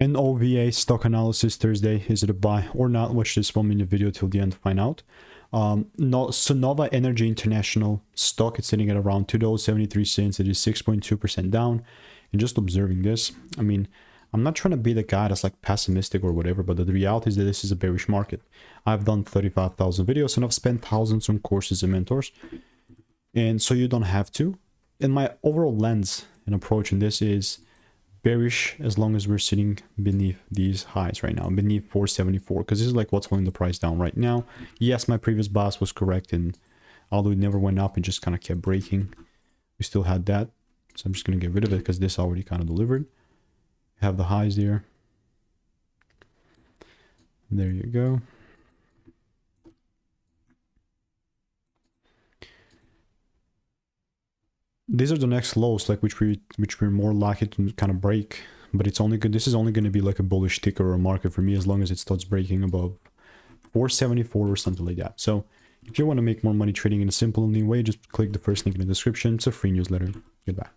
And OVA stock analysis Thursday. Is it a buy or not? Watch this 1 minute video till the end to find out. No, Sunnova Energy International stock is sitting at around $2.73. It is 6.2% down. And just observing this, I mean, I'm not trying to be the guy that's like pessimistic or whatever, but the reality is that this is a bearish market. I've done 35,000 videos and I've spent thousands on courses and mentors. And so you don't have to. And my overall lens and approach in this is bearish as long as we're sitting beneath these highs right now, beneath 474, because this is like what's holding the price down right now. Yes, my previous bias was correct, and although it never went up and just kind of kept breaking, we still had that. So I'm just going to get rid of it because this already kind of delivered. Have the highs there. There you go. These are the next lows, like which we're more likely to kind of break, but it's only good. This is only going to be like a bullish ticker or a market for me as long as it starts breaking above 474 or something like that. So if you want to make more money trading in a simple and neat way, just click the first link in the description. It's a free newsletter. Goodbye.